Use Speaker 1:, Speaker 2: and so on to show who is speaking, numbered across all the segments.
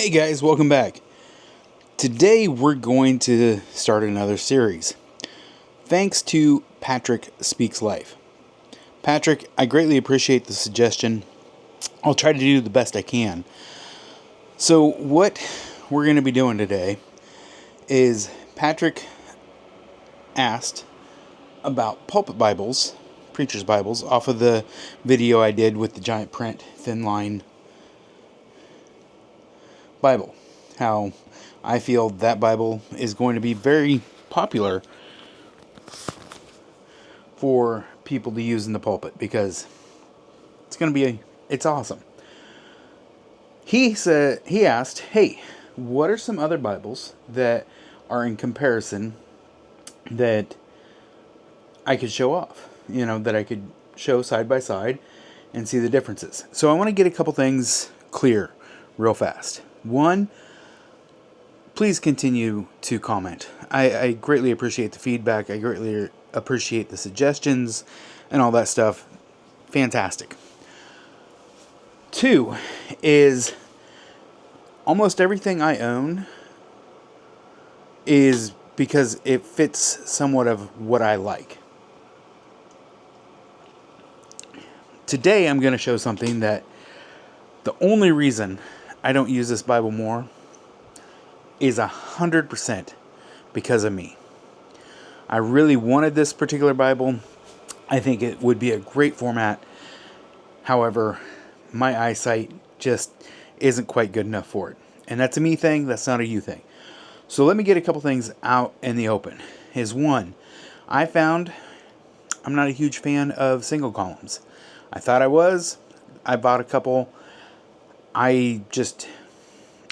Speaker 1: Hey guys, welcome back. Today we're going to start another series. Thanks to Patrick Speaks Life. Patrick, I greatly appreciate the suggestion. I'll try to do the best I can. So what we're going to be doing today is Patrick asked about Pulpit Bibles, Preacher's Bibles, off of the video I did with the giant print thin line Bible. How I feel that Bible is going to be very popular for people to use in the pulpit because it's awesome. He asked, "Hey, what are some other Bibles that are in comparison that I could show off? That I could show side by side and see the differences." So I want to get a couple things clear real fast. One, please continue to comment. I greatly appreciate the feedback. I greatly appreciate the suggestions and all that stuff. Fantastic. Two is almost everything I own is because it fits somewhat of what I like. Today I'm going to show something that the only reason I don't use this Bible more is 100% because of me. I really wanted this particular Bible. I think it would be a great format. However, my eyesight just isn't quite good enough for it. And that's a me thing, that's not a you thing. So let me get a couple things out in the open. One, I'm not a huge fan of single columns. I thought I was. I bought a couple. I just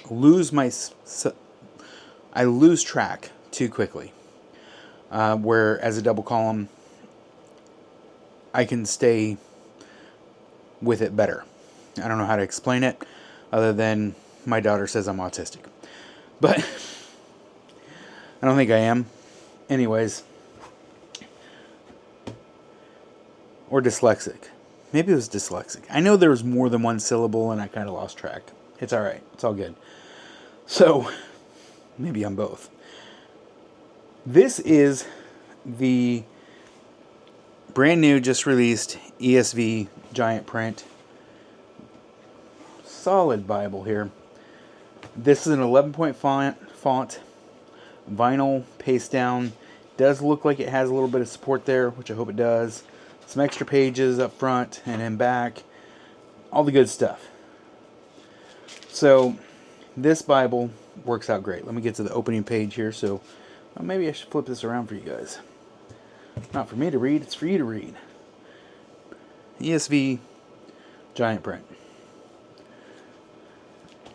Speaker 1: lose track too quickly. Where as a double column, I can stay with it better. I don't know how to explain it other than my daughter says I'm autistic. But I don't think I am. Anyways. Or dyslexic. Maybe it was dyslexic. I know there was more than one syllable and I kind of lost track. It's alright. It's all good. So, maybe I'm both. This is the brand new, just released ESV giant print. Solid Bible here. This is an 11-point font. Vinyl paste down. Does look like it has a little bit of support there, which I hope it does. Some extra pages up front and in back. All the good stuff. So, this Bible works out great. Let me get to the opening page here. So, maybe I should flip this around for you guys. Not for me to read, it's for you to read. ESV giant print.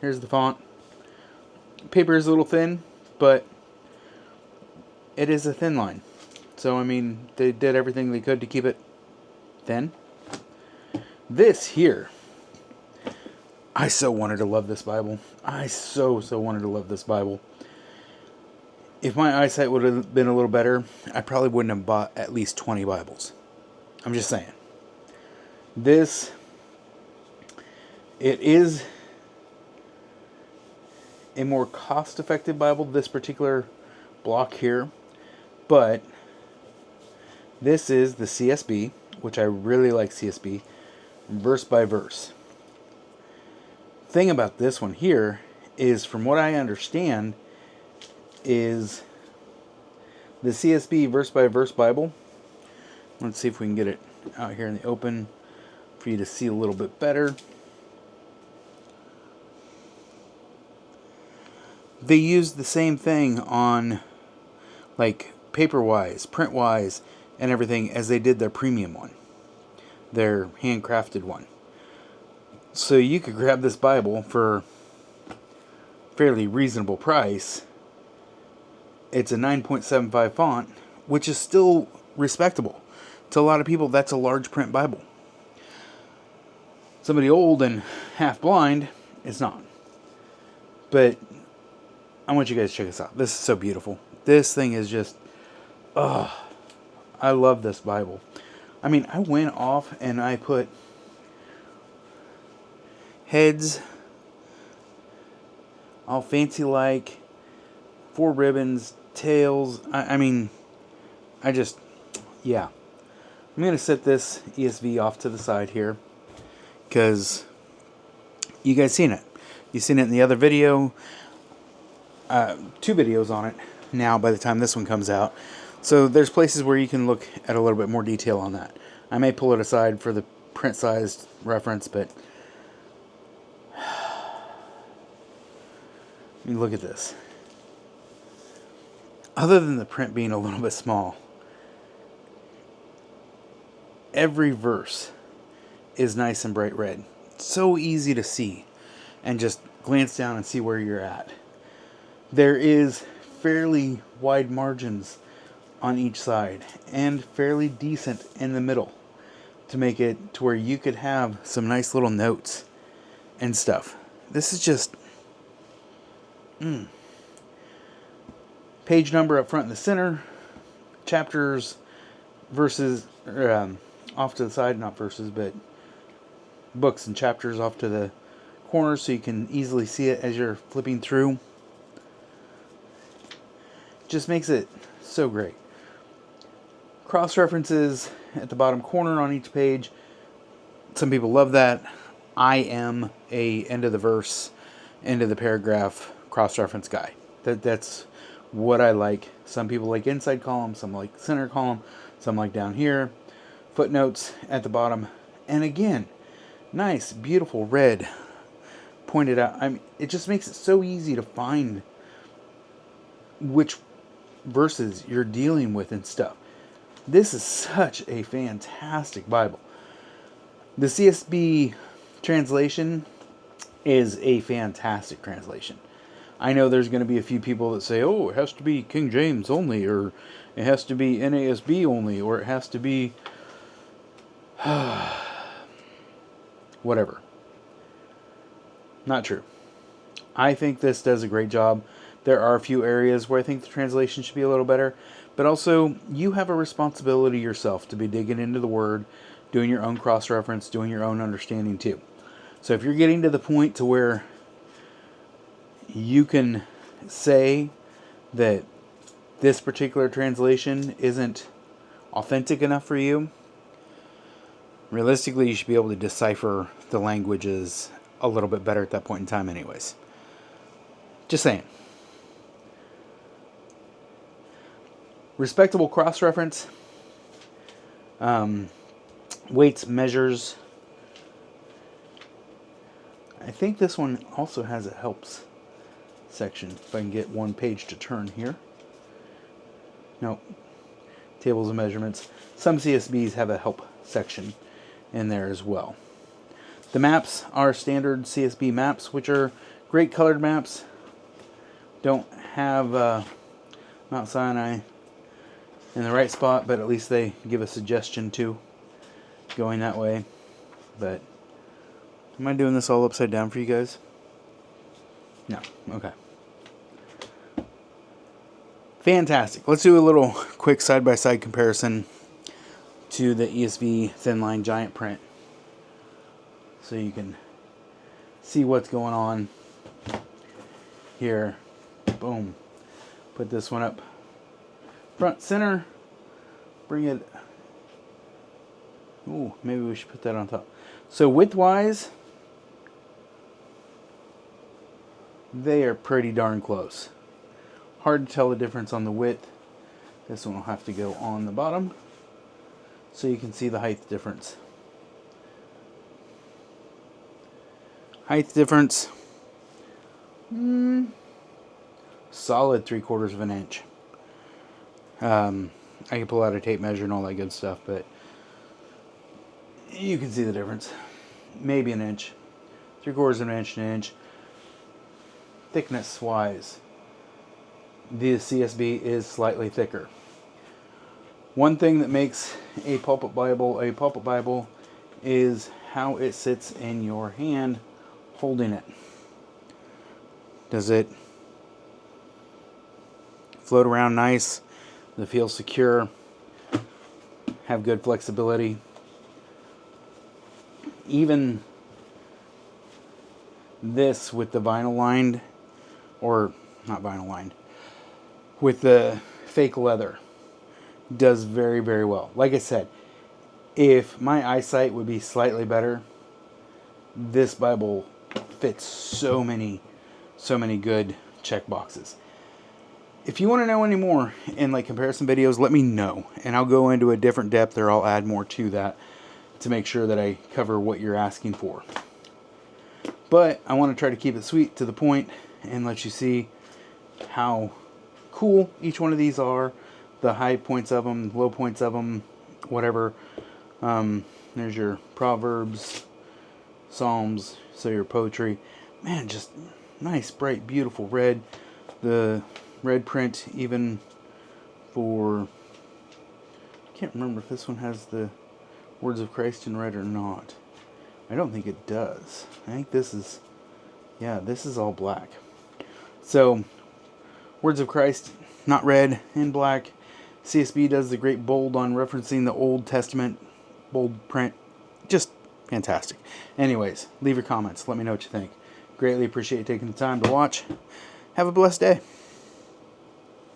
Speaker 1: Here's the font. Paper is a little thin, but it is a thin line. So, they did everything they could to keep it thin. This here, I so wanted to love this Bible. I so wanted to love this Bible. If my eyesight would have been a little better, I probably wouldn't have bought at least 20 Bibles. I'm just saying. It is a more cost-effective Bible, this particular block here. But this is the CSB, which I really like CSB, verse by verse. Thing about this one here is, from what I understand, is the CSB verse by verse Bible. Let's see if we can get it out here in the open for you to see a little bit better. They use the same thing on, like, paper-wise, print-wise, and everything as they did their premium one. Their handcrafted one. So you could grab this Bible for fairly reasonable price. It's a 9.75 font, which is still respectable. To a lot of people, that's a large print Bible. Somebody old and half blind, it's not. But I want you guys to check this out. This is so beautiful. This thing is just, I love this Bible. I went off and I put heads all fancy like, 4 ribbons, tails. I mean, yeah. I'm going to set this ESV off to the side here because you guys seen it. You've seen it in the other video. 2 videos on it now by the time this one comes out. So there's places where you can look at a little bit more detail on that. I may pull it aside for the print-sized reference, but look at this. Other than the print being a little bit small, every verse is nice and bright red. So easy to see and just glance down and see where you're at. There is fairly wide margins on each side and fairly decent in the middle to make it to where you could have some nice little notes and stuff. This is just page number up front in the center, chapters, verses off to the side, not verses, but books and chapters off to the corner so you can easily see it as you're flipping through. Just makes it so great. Cross references at the bottom corner on each page. Some people love that. I am a end of the verse, end of the paragraph cross reference guy. That's what I like. Some people like inside column, some like center column, some like down here. Footnotes at the bottom. And again, nice, beautiful red pointed out. I mean, it just makes it so easy to find which verses you're dealing with and stuff. This is such a fantastic Bible. The CSB translation is a fantastic translation. I know there's going to be a few people that say, oh, it has to be King James only, or it has to be NASB only, or it has to be whatever. Not true. I think this does a great job. There are a few areas where I think the translation should be a little better, but also you have a responsibility yourself to be digging into the Word, doing your own cross-reference, doing your own understanding too. So if you're getting to the point to where you can say that this particular translation isn't authentic enough for you, realistically you should be able to decipher the languages a little bit better at that point in time anyways. Just saying. Respectable cross-reference. Weights, measures. I think this one also has a helps section. If I can get one page to turn here. Nope. Tables of measurements. Some CSBs have a help section in there as well. The maps are standard CSB maps, which are great colored maps. Don't have Mount Sinai in the right spot, but at least they give a suggestion too, going that way. But am I doing this all upside down for you guys? No. Okay. Fantastic. Let's do a little quick side-by-side comparison to the ESV thin line giant print, so you can see what's going on here. Boom. Put this one up front center. Bring it. Ooh, maybe we should put that on top. So width-wise, they are pretty darn close. Hard to tell the difference on the width. This one will have to go on the bottom so you can see the height difference. Height difference. Solid 3/4 of an inch. I can pull out a tape measure and all that good stuff, but you can see the difference. Maybe an inch. 3/4 of an inch, an inch. Thickness wise, the CSB is slightly thicker. One thing that makes a Pulpit Bible is how it sits in your hand holding it. Does it float around nice? Does it feel secure? Have good flexibility? Even this with the vinyl lined or not vinyl lined, with the fake leather. Does very, very well. Like I said, if my eyesight would be slightly better, this Bible fits so many good check boxes. If you want to know any more in like comparison videos, let me know, and I'll go into a different depth, or I'll add more to that to make sure that I cover what you're asking for. But I want to try to keep it sweet to the point and let you see how cool each one of these are, the high points of them, low points of them, whatever. There's your Proverbs, Psalms, so your poetry. Man, just nice, bright, beautiful red. The red print even for, I can't remember if this one has the words of Christ in red or not. I don't think it does. I think this is, yeah, this is all black. So, words of Christ, not red and black. CSB does the great bold on referencing the Old Testament, bold print. Just fantastic. Anyways, leave your comments. Let me know what you think. Greatly appreciate you taking the time to watch. Have a blessed day.